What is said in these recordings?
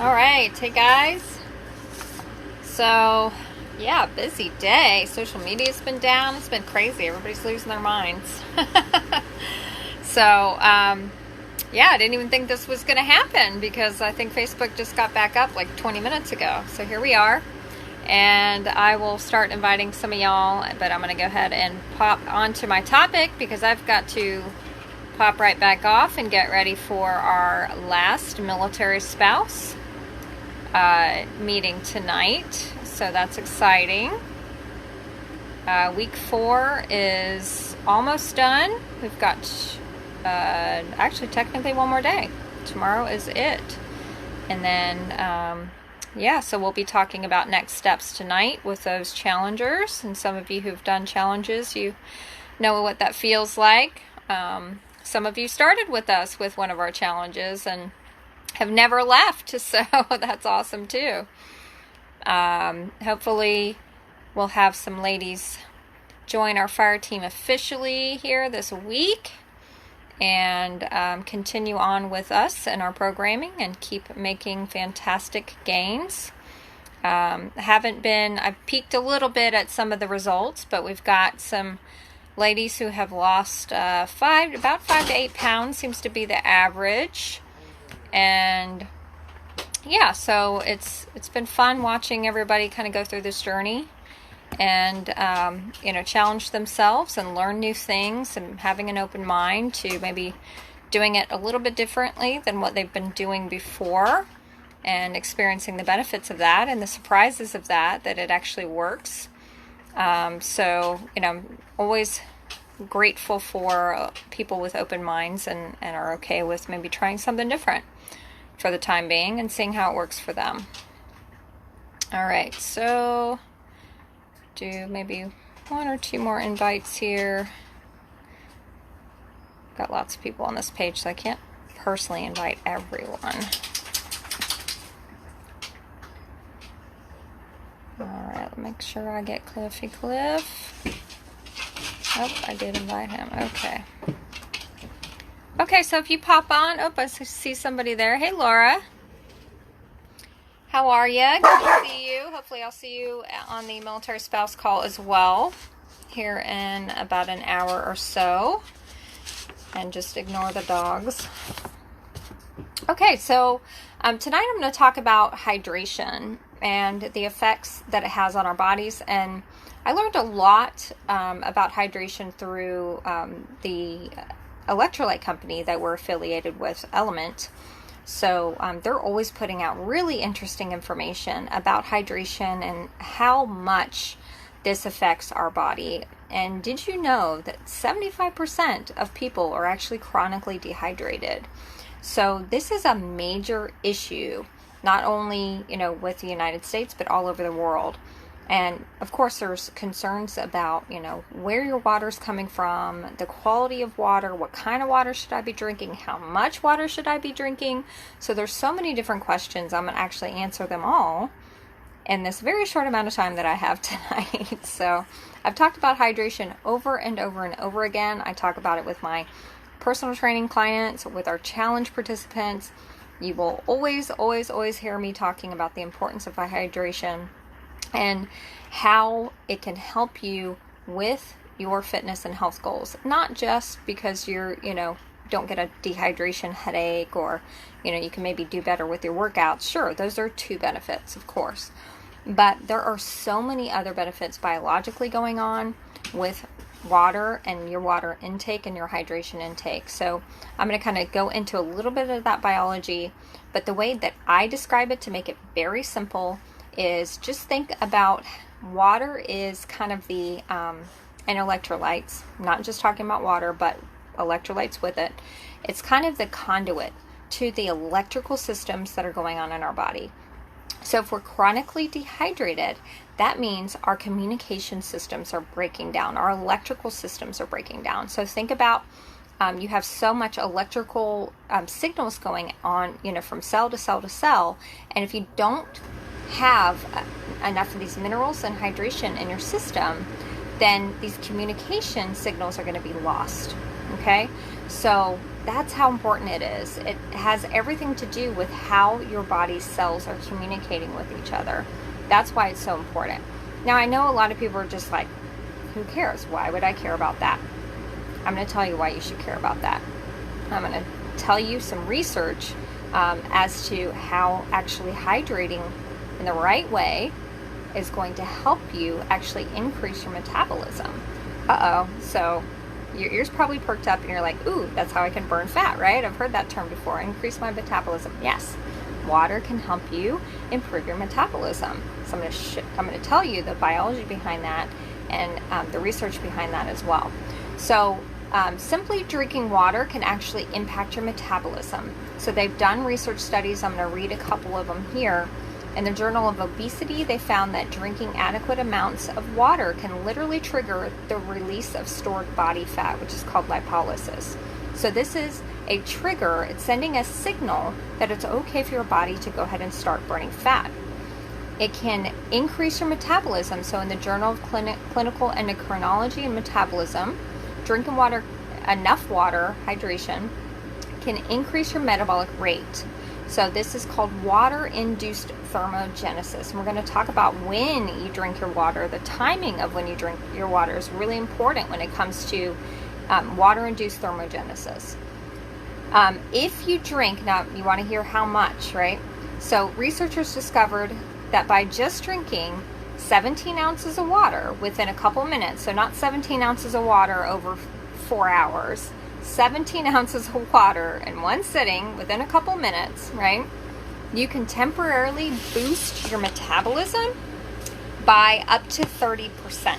Alright, hey guys. So, yeah, busy day. Social media's been down. It's been crazy. Everybody's losing their minds. So, yeah, I didn't even think this was going to happen because I think Facebook just got back up like 20 minutes ago. So here we are. And I will start inviting some of y'all, but I'm going to go ahead and pop onto my topic because I've got to pop right back off and get ready for our last military spouse meeting tonight. So that's exciting. Week 4 is almost done. We've got actually technically one more day. Tomorrow is it. And then yeah, so we'll be talking about next steps tonight with those challengers. And some of you who've done challenges, you know what that feels like. Some of you started with us with one of our challenges and have never left, so that's awesome too. Hopefully we'll have some ladies join our fire team officially here this week and continue on with us in our programming and keep making fantastic gains. I've peeked a little bit at some of the results, but we've got some ladies who have lost about 5 to 8 pounds seems to be the average. And yeah, so it's been fun watching everybody kind of go through this journey and challenge themselves and learn new things and having an open mind to maybe doing it a little bit differently than what they've been doing before and experiencing the benefits of that and the surprises of that it actually works. So I'm always grateful for people with open minds and are okay with maybe trying something different for the time being and seeing how it works for them. All right, so do maybe 1 or 2 more invites here. Got lots of people on this page, so I can't personally invite everyone. All right, let me make sure I get Cliff. Oh, I did invite him. Okay. Okay, so if you pop on, I see somebody there. Hey, Laura. How are you? Good to see you. Hopefully I'll see you on the military spouse call as well here in about an hour or so. And just ignore the dogs. Okay, so tonight I'm going to talk about hydration and the effects that it has on our bodies. And I learned a lot about hydration through the electrolyte company that we're affiliated with, Element. So they're always putting out really interesting information about hydration and how much this affects our body. And did you know that 75% of people are actually chronically dehydrated? So this is a major issue, not only, with the United States, but all over the world. And of course, there's concerns about, where your water's coming from, the quality of water, what kind of water should I be drinking, how much water should I be drinking? So there's so many different questions. I'm going to actually answer them all in this very short amount of time that I have tonight. So I've talked about hydration over and over and over again. I talk about it with my personal training clients, with our challenge participants. You will always, always, always hear me talking about the importance of hydration and how it can help you with your fitness and health goals. Not just because you're, don't get a dehydration headache or, you can maybe do better with your workouts. Sure, those are 2 benefits, of course. But there are so many other benefits biologically going on with water and your water intake and your hydration intake. So I'm going to kind of go into a little bit of that biology, but the way that I describe it to make it very simple is just think about water is kind of the, and electrolytes, not just talking about water, but electrolytes with it. It's kind of the conduit to the electrical systems that are going on in our body. So if we're chronically dehydrated, that means our communication systems are breaking down. Our electrical systems are breaking down. So think about you have so much electrical signals going on, from cell to cell to cell. And if you don't have enough of these minerals and hydration in your system, then these communication signals are going to be lost. Okay, so that's how important it is. It has everything to do with how your body's cells are communicating with each other. That's why it's so important. Now, I know a lot of people are just like, who cares? Why would I care about that? I'm going to tell you why you should care about that. I'm going to tell you some research as to how actually hydrating in the right way is going to help you actually increase your metabolism. So your ears probably perked up and you're like, ooh, that's how I can burn fat, right? I've heard that term before, increase my metabolism. Yes, water can help you improve your metabolism. So I'm going to tell you the biology behind that and the research behind that as well. So simply drinking water can actually impact your metabolism. So they've done research studies. I'm going to read a couple of them here. In the Journal of Obesity, they found that drinking adequate amounts of water can literally trigger the release of stored body fat, which is called lipolysis. So this is a trigger. It's sending a signal that it's okay for your body to go ahead and start burning fat. It can increase your metabolism. So in the Journal of Clinical Endocrinology and Metabolism, drinking water, enough water, hydration, can increase your metabolic rate. So this is called water-induced thermogenesis. And we're going to talk about when you drink your water. The timing of when you drink your water is really important when it comes to water-induced thermogenesis. If you drink, now you want to hear how much, right? So researchers discovered that by just drinking 17 ounces of water within a couple minutes, so not 17 ounces of water over 4 hours, 17 ounces of water in one sitting within a couple minutes, right? You can temporarily boost your metabolism by up to 30%.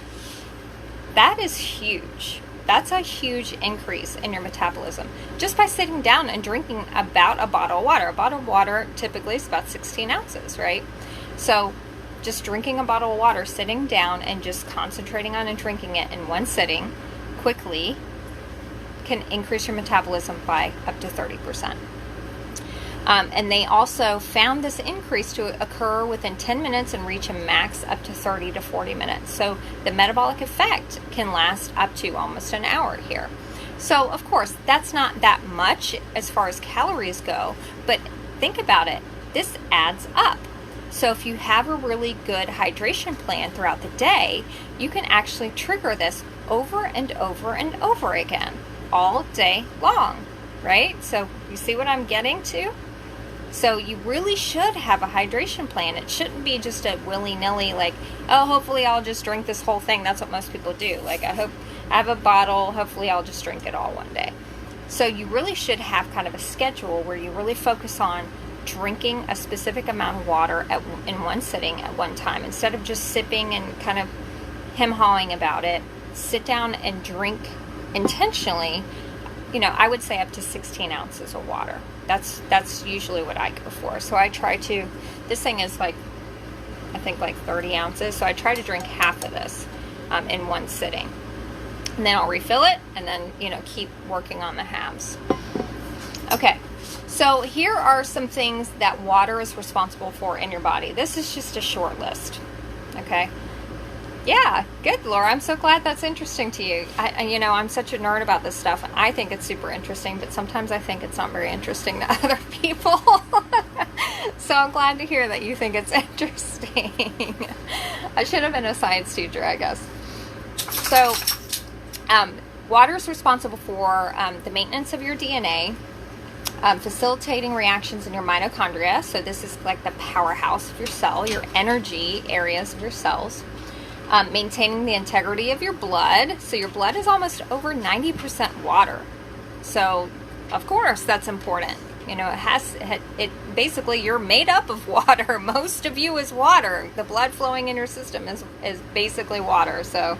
That is huge. That's a huge increase in your metabolism just by sitting down and drinking about a bottle of water. A bottle of water typically is about 16 ounces, right? So just drinking a bottle of water, sitting down and just concentrating on and drinking it in one sitting quickly can increase your metabolism by up to 30%. And they also found this increase to occur within 10 minutes and reach a max up to 30 to 40 minutes. So the metabolic effect can last up to almost an hour here. So of course, that's not that much as far as calories go, but think about it. This adds up. So if you have a really good hydration plan throughout the day, you can actually trigger this over and over and over again, all day long, right? So you see what I'm getting to? So you really should have a hydration plan. It shouldn't be just a willy-nilly like, oh, hopefully I'll just drink this whole thing. That's what most people do. Like, I hope I have a bottle. Hopefully I'll just drink it all one day. So you really should have kind of a schedule where you really focus on drinking a specific amount of water in one sitting at one time. Instead of just sipping and kind of hem-hawing about it, sit down and drink intentionally. I would say up to 16 ounces of water. That's usually what I go for. So I try to, this thing is like, I think like 30 ounces. So I try to drink half of this in one sitting. And then I'll refill it and then, keep working on the halves. Okay. So here are some things that water is responsible for in your body. This is just a short list. Okay. Yeah, good, Laura. I'm so glad that's interesting to you. I'm such a nerd about this stuff, and I think it's super interesting, but sometimes I think it's not very interesting to other people. So I'm glad to hear that you think it's interesting. I should have been a science teacher, I guess. So, water is responsible for the maintenance of your DNA, facilitating reactions in your mitochondria. So this is like the powerhouse of your cell, your energy areas of your cells. Maintaining the integrity of your blood. So your blood is almost over 90% water. So of course that's important. It basically, you're made up of water. Most of you is water. The blood flowing in your system is basically water. So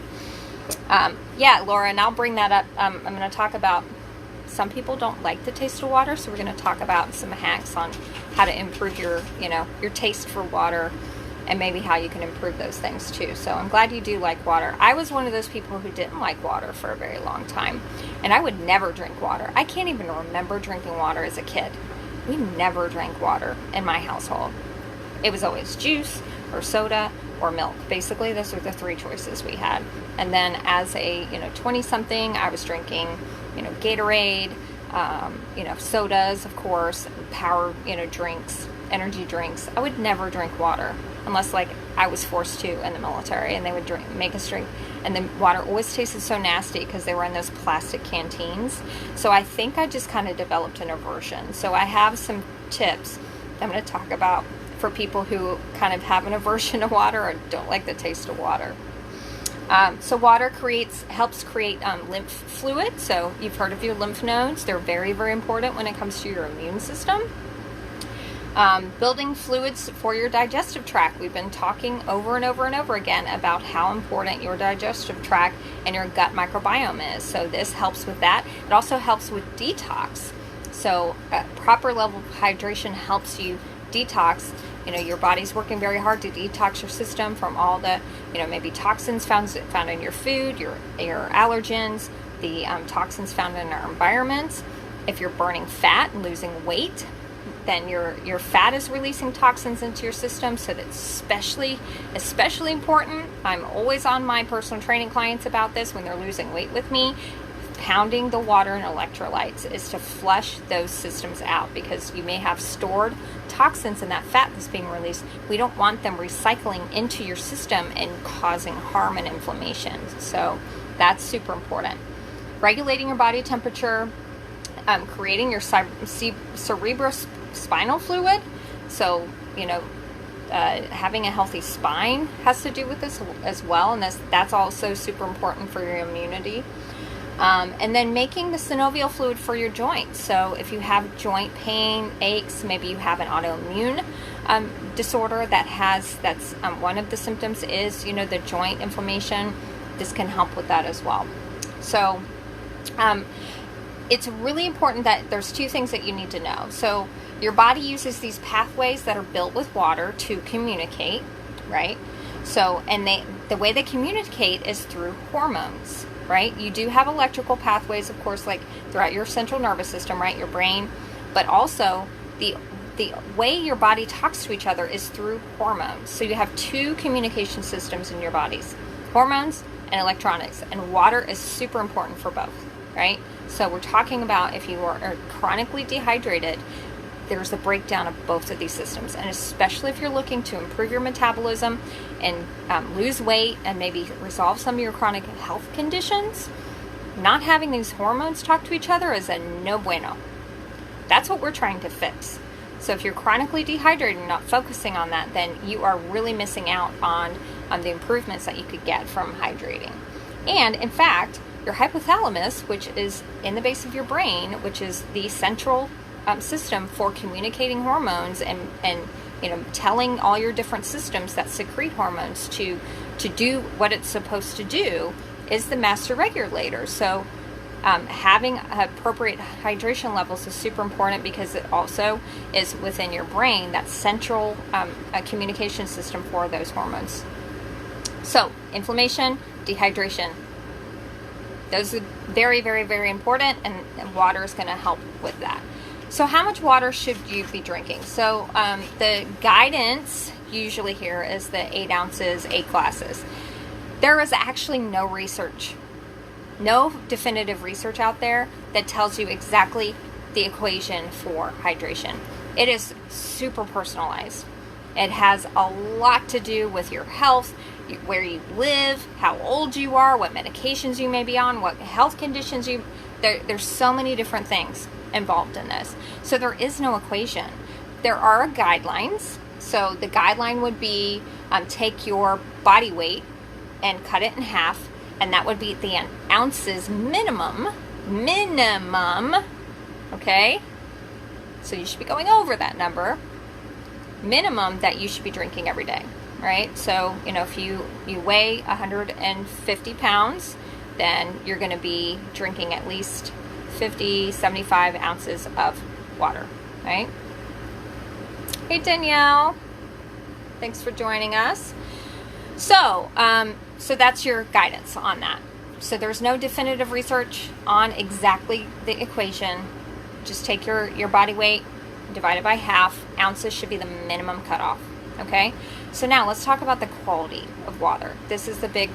yeah, Laura, and I'll bring that up. I'm going to talk about, some people don't like the taste of water, so we're going to talk about some hacks on how to improve your taste for water, and maybe how you can improve those things too. So I'm glad you do like water. I was one of those people who didn't like water for a very long time, and I would never drink water. I can't even remember drinking water as a kid. We never drank water in my household. It was always juice or soda or milk. Basically, those were the three choices we had. And then as a 20-something, I was drinking Gatorade, sodas, of course, power, drinks, energy drinks. I would never drink water unless like I was forced to in the military, and they would make us drink, and the water always tasted so nasty because they were in those plastic canteens. So I think I just kind of developed an aversion. So I have some tips I'm going to talk about for people who kind of have an aversion to water or don't like the taste of water. So water helps create lymph fluid. So you've heard of your lymph nodes. They're very, very important when it comes to your immune system. Building fluids for your digestive tract. We've been talking over and over and over again about how important your digestive tract and your gut microbiome is. So this helps with that. It also helps with detox. So proper level of hydration helps you detox. Your body's working very hard to detox your system from all the, maybe toxins found in your food, your allergens, the toxins found in our environments. If you're burning fat and losing weight, then your fat is releasing toxins into your system. So that's especially important. I'm always on my personal training clients about this when they're losing weight with me. Pounding the water and electrolytes is to flush those systems out, because you may have stored toxins in that fat that's being released. We don't want them recycling into your system and causing harm and inflammation. So that's super important. Regulating your body temperature, creating your cerebrospinal fluid. So, having a healthy spine has to do with this as well, and that's also super important for your immunity. And then making the synovial fluid for your joints. So if you have joint pain, aches, maybe you have an autoimmune disorder that's one of the symptoms is, the joint inflammation. This can help with that as well. So it's really important that there's two things that you need to know. So your body uses these pathways that are built with water to communicate, right? So, and the way they communicate is through hormones. Right? You do have electrical pathways, of course, like throughout your central nervous system, right? Your brain, but also the way your body talks to each other is through hormones. So you have two communication systems in your bodies, hormones and electronics, and water is super important for both, right? So we're talking about if you are chronically dehydrated, there's a breakdown of both of these systems, and especially if you're looking to improve your metabolism and lose weight and maybe resolve some of your chronic health conditions, not having these hormones talk to each other is a no bueno. That's what we're trying to fix. So if you're chronically dehydrated and not focusing on that, then you are really missing out on the improvements that you could get from hydrating. And in fact, your hypothalamus, which is in the base of your brain, which is the central system for communicating hormones and telling all your different systems that secrete hormones to do what it's supposed to do, is the master regulator. So having appropriate hydration levels is super important, because it also is within your brain, that central communication system for those hormones. So inflammation, dehydration, those are very, very, very important, and water is going to help with that. So how much water should you be drinking? So the guidance usually here is the 8 ounces, 8 glasses. There is actually no research, no definitive research out there that tells you exactly the equation for hydration. It is super personalized. It has a lot to do with your health, where you live, how old you are, what medications you may be on, what health conditions there's so many different things involved in this. So there is no equation. There are guidelines. So the guideline would be take your body weight and cut it in half, and that would be the ounces minimum, okay? So you should be going over that number, minimum, that you should be drinking every day, right? So, if you weigh 150 pounds, then you're going to be drinking at least 50, 75 ounces of water, right? Hey, Danielle. Thanks for joining us. So that's your guidance on that. So there's no definitive research on exactly the equation. Just take your body weight, divide it by half. Ounces should be the minimum cutoff, okay? So now let's talk about the quality of water. This is the big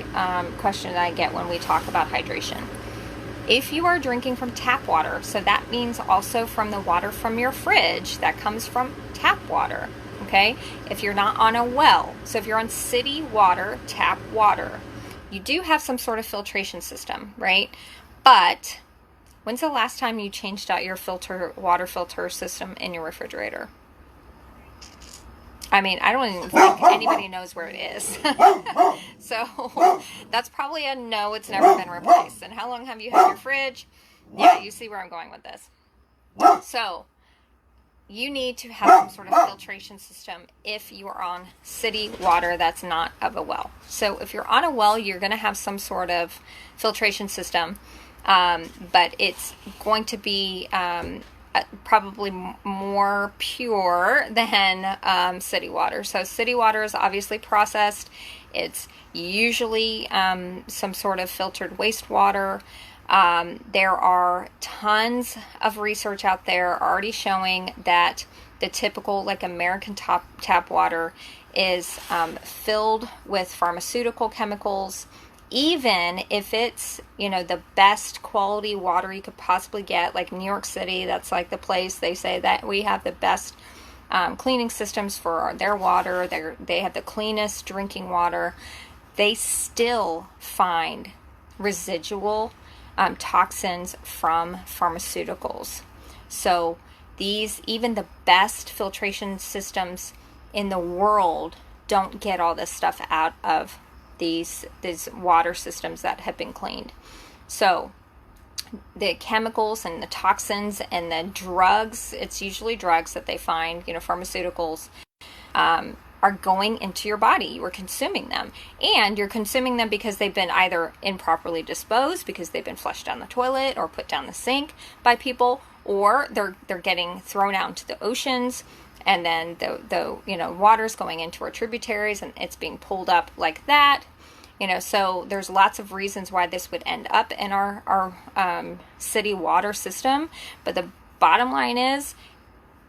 question that I get when we talk about hydration. If you are drinking from tap water, so that means also from the water from your fridge, that comes from tap water, okay? If you're not on a well, so if you're on city water, tap water, you do have some sort of filtration system, right? But when's the last time you changed out your water filter system in your refrigerator? I mean, I don't even think anybody knows where it is. So that's probably a no, it's never been replaced. And how long have you had your fridge? Yeah, you see where I'm going with this. So you need to have some sort of filtration system if you are on city water that's not of a well. So if you're on a well, you're going to have some sort of filtration system, but it's going to be probably more pure than city water. So city water is obviously processed. It's usually some sort of filtered wastewater. There are tons of research out there already showing that the typical like American tap water is filled with pharmaceutical chemicals. Even if it's, you know, the best quality water you could possibly get, like New York City, that's like the place they say that we have the best cleaning systems for their water. They have the cleanest drinking water. They still find residual toxins from pharmaceuticals. So even the best filtration systems in the world don't get all this stuff out of these water systems that have been cleaned. So the chemicals and the toxins and the drugs, it's usually drugs that they find, you know, pharmaceuticals, are going into your body. You are consuming them. And you're consuming them because they've been either improperly disposed, because they've been flushed down the toilet or put down the sink by people, or they're getting thrown out into the oceans, and then the you know, water's going into our tributaries and it's being pulled up like that. You know, so there's lots of reasons why this would end up in our city water system. But the bottom line is,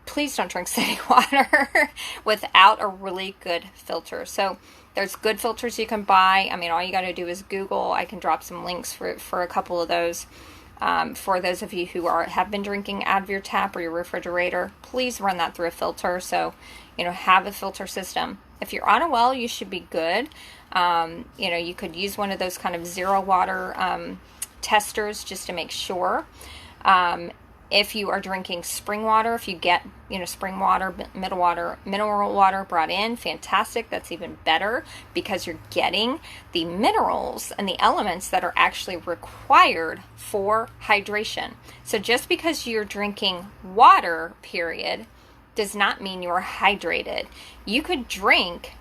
please don't drink city water without a really good filter. So there's good filters you can buy. I mean, all you got to do is Google. I can drop some links for a couple of those. For those of you who have been drinking out of your tap or your refrigerator, please run that through a filter. So, you know, have a filter system. If you're on a well, you should be good. You know, you could use one of those kind of zero water testers just to make sure. If you are drinking spring water, if you get, you know, spring water, mineral water brought in, fantastic. That's even better because you're getting the minerals and the elements that are actually required for hydration. So just because you're drinking water, period, does not mean you're hydrated. You could drink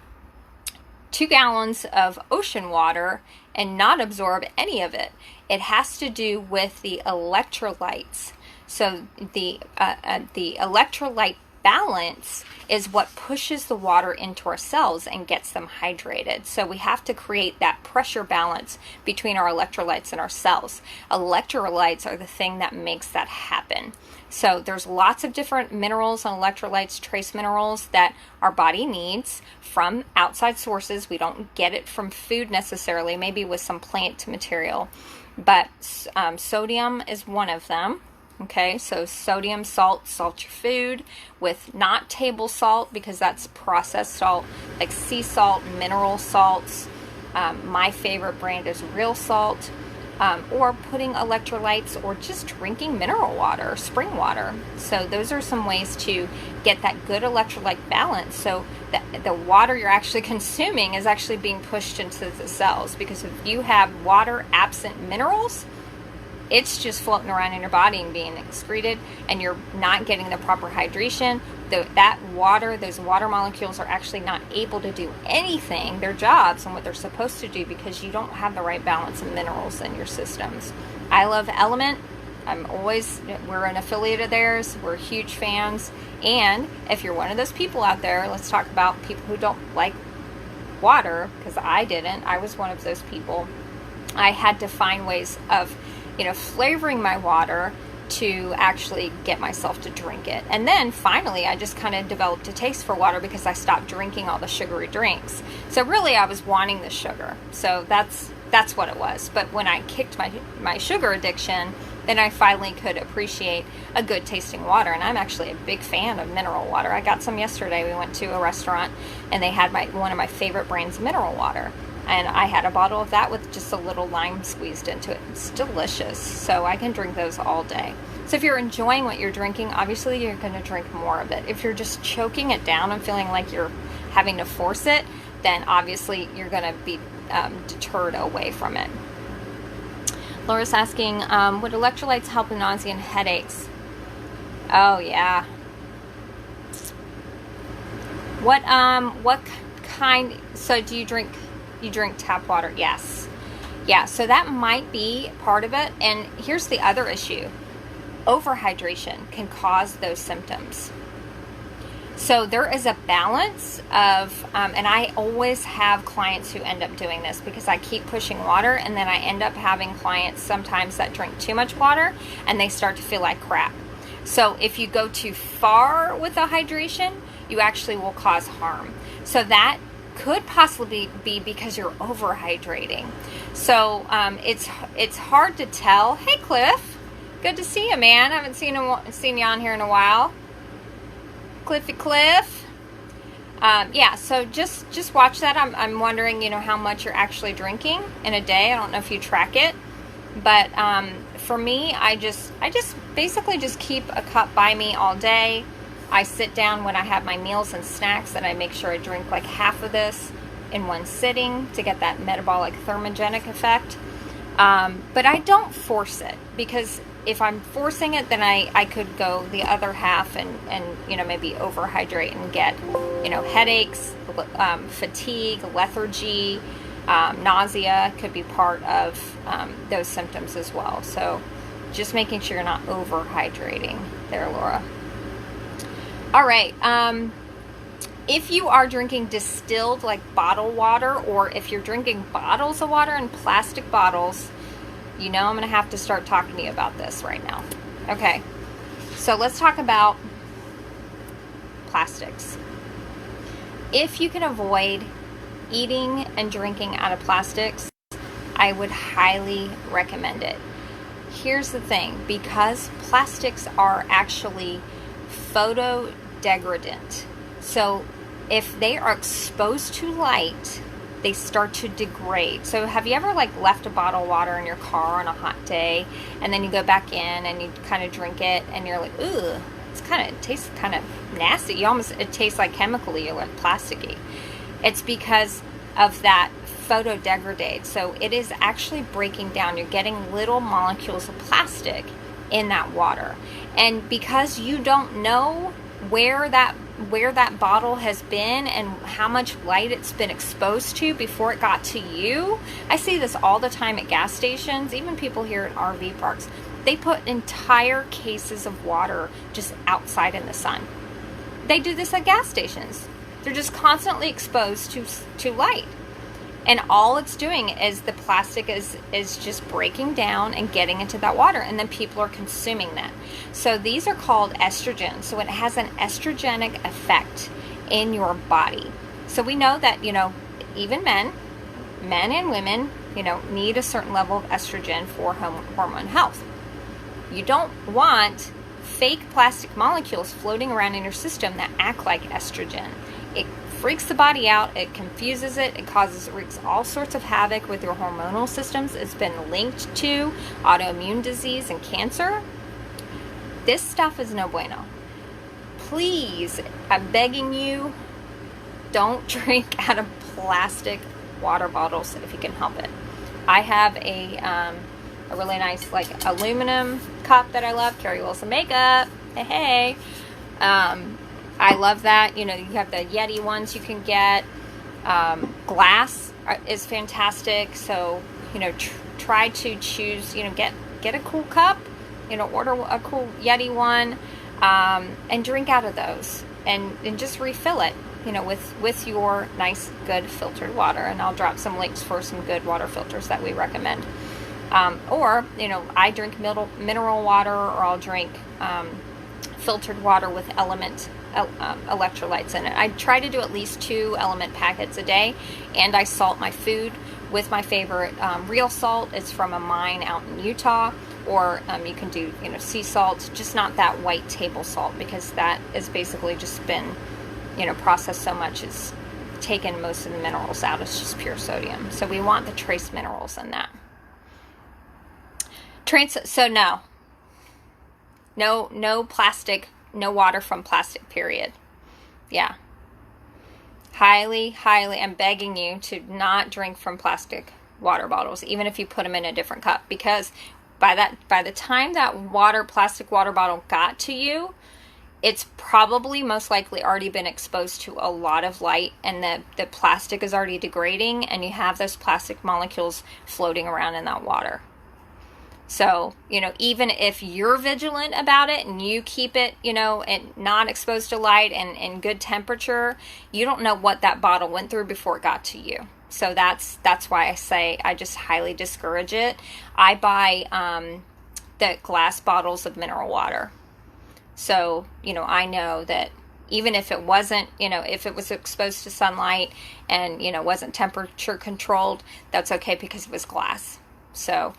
2 gallons of ocean water and not absorb any of it. It has to do with the electrolytes. So the electrolyte balance is what pushes the water into our cells and gets them hydrated. So we have to create that pressure balance between our electrolytes and our cells. Electrolytes are the thing that makes that happen. So there's lots of different minerals and electrolytes, trace minerals, that our body needs from outside sources. We don't get it from food necessarily, maybe with some plant material. But sodium is one of them. Okay, so sodium, salt your food with not table salt, because that's processed salt, like sea salt, mineral salts. My favorite brand is real salt, or putting electrolytes, or just drinking mineral water, spring water. So those are some ways to get that good electrolyte balance. So the water you're actually consuming is actually being pushed into the cells, because if you have water absent minerals, it's just floating around in your body and being excreted, and you're not getting the proper hydration. That water, those water molecules are actually not able to do anything, their jobs and what they're supposed to do, because you don't have the right balance of minerals in your systems. I love Element. We're an affiliate of theirs. We're huge fans. And if you're one of those people out there, let's talk about people who don't like water, because I didn't. I was one of those people. I had to find ways of, you know, flavoring my water to actually get myself to drink it. And then finally, I just kind of developed a taste for water because I stopped drinking all the sugary drinks. So really, I was wanting the sugar. So that's That's what it was. But when I kicked my sugar addiction, then I finally could appreciate a good tasting water. And I'm actually a big fan of mineral water. I got some yesterday. We went to a restaurant and they had one of my favorite brands of mineral water. And I had a bottle of that with just a little lime squeezed into it. It's delicious. So I can drink those all day. So if you're enjoying what you're drinking, obviously you're going to drink more of it. If you're just choking it down and feeling like you're having to force it, then obviously you're going to be deterred away from it. Laura's asking, would electrolytes help with nausea and headaches? Oh yeah. What kind? So do you drink tap water? Yes. Yeah. So that might be part of it. And here's the other issue: overhydration can cause those symptoms. So there is a balance of, and I always have clients who end up doing this because I keep pushing water, and then I end up having clients sometimes that drink too much water and they start to feel like crap. So if you go too far with the hydration, you actually will cause harm. So that could possibly be because you're overhydrating. So it's hard to tell. Hey Cliff, good to see you, man. I haven't seen you on here in a while. Cliff. Yeah, so just watch that. I'm wondering, how much you're actually drinking in a day. I don't know if you track it, but for me, I just basically just keep a cup by me all day. I sit down when I have my meals and snacks, and I make sure I drink like half of this in one sitting to get that metabolic thermogenic effect. But I don't force it, because if I'm forcing it, then I could go the other half and maybe overhydrate and get headaches, fatigue, lethargy, nausea could be part of those symptoms as well. So just making sure you're not overhydrating there, Laura. All right. If you are drinking distilled like bottled water, or if you're drinking bottles of water in plastic bottles, I'm going to have to start talking to you about this right now. Okay, so let's talk about plastics. If you can avoid eating and drinking out of plastics, I would highly recommend it. Here's the thing, because plastics are actually photodegradant. So if they are exposed to light, they start to degrade. So have you ever left a bottle of water in your car on a hot day, and then you go back in and you kind of drink it and you're like, ugh, it tastes kind of nasty. It tastes like chemically or like plasticky. It's because of that photodegradate. So it is actually breaking down. You're getting little molecules of plastic in that water. And because you don't know where that bottle has been and how much light it's been exposed to before it got to you. I see this all the time at gas stations, even people here at RV parks. They put entire cases of water just outside in the sun. They do this at gas stations. They're just constantly exposed to light. And all it's doing is the plastic is just breaking down and getting into that water, and then people are consuming that. So these are called estrogens. So it has an estrogenic effect in your body. So we know that, even men and women, need a certain level of estrogen for hormone health. You don't want fake plastic molecules floating around in your system that act like estrogen. It freaks the body out, it confuses it, wreaks all sorts of havoc with your hormonal systems. It's been linked to autoimmune disease and cancer. This stuff is no bueno. Please, I'm begging you, don't drink out of plastic water bottles if you can help it. I have a really nice aluminum cup that I love. Carrie Wilson Makeup. Hey. I love that. You have the Yeti ones you can get. Glass is fantastic. So, try to choose, get a cool cup, order a cool Yeti one, and drink out of those and just refill it, with your nice, good filtered water. And I'll drop some links for some good water filters that we recommend. Or, I drink mineral water, or I'll drink, filtered water with electrolytes in it. I try to do at least 2 element packets a day, and I salt my food with my favorite real salt. It's from a mine out in Utah. Or you can do, sea salt, just not that white table salt, because that is basically just been, processed so much, it's taken most of the minerals out. It's just pure sodium. So we want the trace minerals in that. So no plastic, no water from plastic, period. Yeah. Highly, I'm begging you to not drink from plastic water bottles, even if you put them in a different cup, because by the time that plastic water bottle got to you, it's probably most likely already been exposed to a lot of light, and the plastic is already degrading, and you have those plastic molecules floating around in that water. So, even if you're vigilant about it and you keep it, and not exposed to light and in good temperature, you don't know what that bottle went through before it got to you. So that's why I say I just highly discourage it. I buy the glass bottles of mineral water. So, I know that even if it wasn't, if it was exposed to sunlight and, wasn't temperature controlled, that's okay because it was glass. So,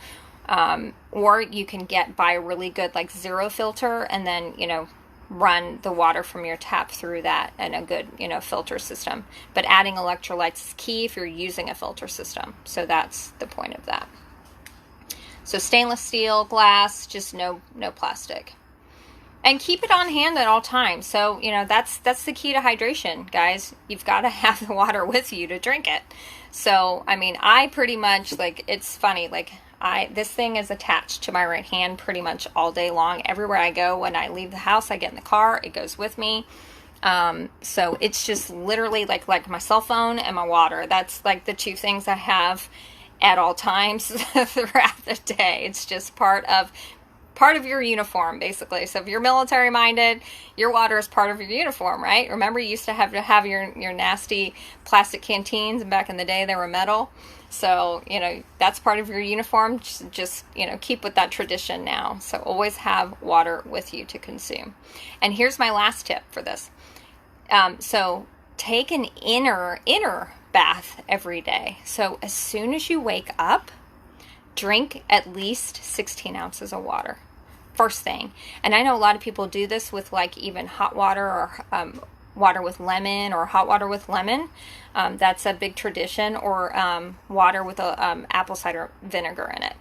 or you can buy a really good like zero filter and then, run the water from your tap through that in a good, filter system. But adding electrolytes is key if you're using a filter system. So that's the point of that. So stainless steel, glass, just no plastic. And keep it on hand at all times. So, that's the key to hydration, guys. You've got to have the water with you to drink it. So, I pretty much, it's funny, this thing is attached to my right hand pretty much all day long. Everywhere I go, when I leave the house, I get in the car, it goes with me. So it's just literally like my cell phone and my water. That's like the two things I have at all times throughout the day. It's just part of your uniform, basically. So if you're military minded, your water is part of your uniform, right? Remember, you used to have your nasty plastic canteens, and back in the day they were metal. So, that's part of your uniform. Just keep with that tradition now. So always have water with you to consume. And here's my last tip for this. So take an inner bath every day. So as soon as you wake up, drink at least 16 ounces of water. First thing. And I know a lot of people do this with even hot water or water with lemon or hot water with lemon. That's a big tradition. Or water with apple cider vinegar in it.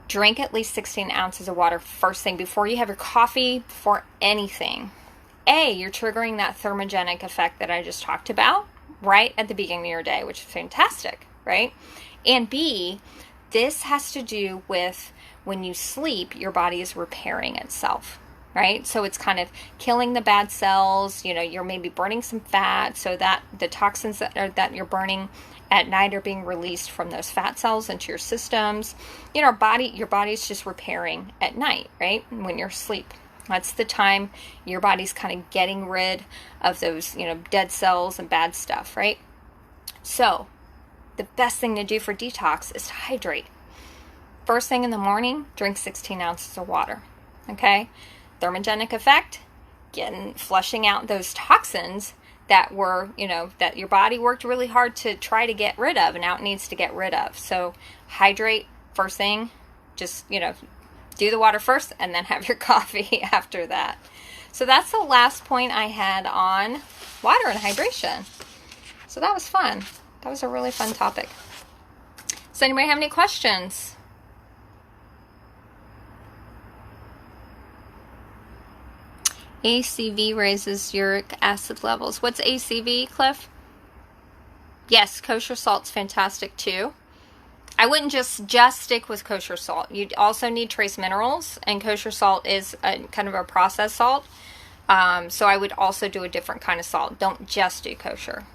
Drink at least 16 ounces of water first thing before you have your coffee, before anything. You're triggering that thermogenic effect that I just talked about right at the beginning of your day, which is fantastic, right? And B, this has to do with when you sleep, your body is repairing itself, right? So it's kind of killing the bad cells. You're maybe burning some fat, so that the toxins that you're burning at night are being released from those fat cells into your systems. Your body's just repairing at night, right? When you're asleep. That's the time your body's kind of getting rid of those, dead cells and bad stuff, right? So the best thing to do for detox is to hydrate. First thing in the morning, drink 16 ounces of water, okay? Thermogenic effect, flushing out those toxins that were, that your body worked really hard to try to get rid of, and now it needs to get rid of. So hydrate first thing, just, do the water first and then have your coffee after that. So that's the last point I had on water and hydration. So that was fun. That was a really fun topic. Does anybody have any questions? ACV raises uric acid levels. What's ACV, Cliff? Yes, kosher salt's fantastic too. I wouldn't just stick with kosher salt. You also need trace minerals, and kosher salt is kind of a processed salt. So I would also do a different kind of salt. Don't just do kosher.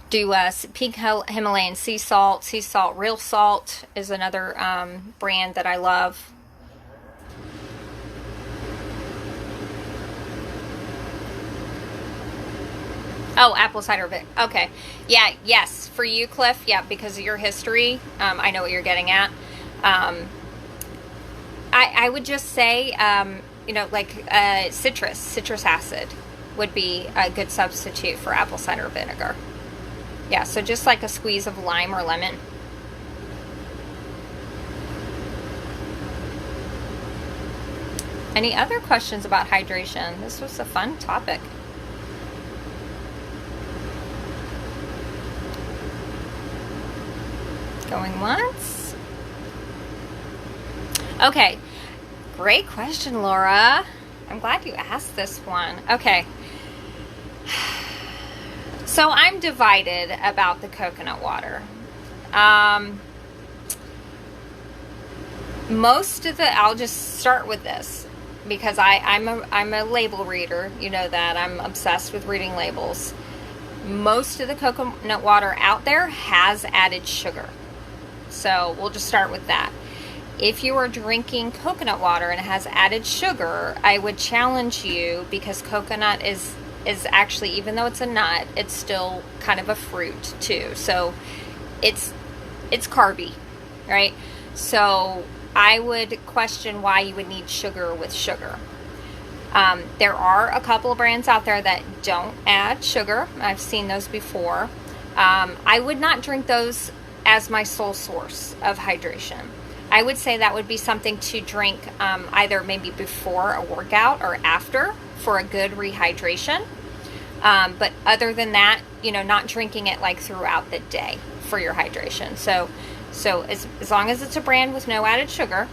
Do pink Himalayan sea salt. Sea salt, real salt is another brand that I love. Oh, apple cider vinegar. Okay. Yeah, yes. For you, Cliff, yeah, because of your history, I know what you're getting at. I would just say, citrus acid would be a good substitute for apple cider vinegar. Yeah, so just like a squeeze of lime or lemon. Any other questions about hydration? This was a fun topic. Going once. Okay, great question, Laura. I'm glad you asked this one. Okay. So I'm divided about the coconut water. Most of the, I'll just start with this because I'm a label reader. You know that. I'm obsessed with reading labels. Most of the coconut water out there has added sugar. So we'll just start with that. If you are drinking coconut water and it has added sugar, I would challenge you, because coconut is actually, even though it's a nut, it's still kind of a fruit too. So it's carby, right? So I would question why you would need sugar with sugar. There are a couple of brands out there that don't add sugar. I've seen those before. I would not drink those as my sole source of hydration. I would say that would be something to drink either maybe before a workout or after for a good rehydration. But other than that, you know, not drinking it like throughout the day for your hydration. So as long as it's a brand with no added sugar,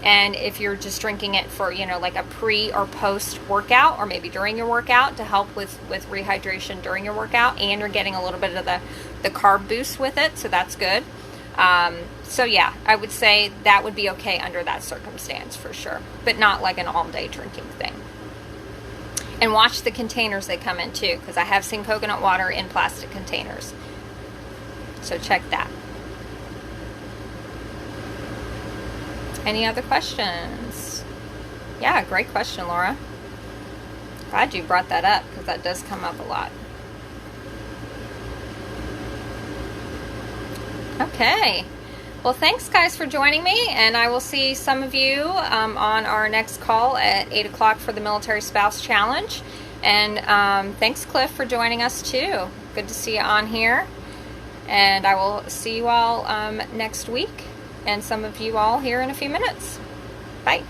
and if you're just drinking it for, you know, like a pre or post workout, or maybe during your workout to help with rehydration during your workout, and you're getting a little bit of the carb boost with it, so that's good. So yeah, I would say that would be okay under that circumstance for sure, but not like an all-day drinking thing. And watch the containers they come in too, because I have seen coconut water in plastic containers. So check that. Any other questions? Yeah, great question, Laura. Glad you brought that up, because that does come up a lot. Okay. Well, thanks guys for joining me, and I will see some of you on our next call at 8 o'clock for the Military Spouse Challenge. And thanks, Cliff, for joining us too. Good to see you on here. And I will see you all next week, and some of you all here in a few minutes. Bye.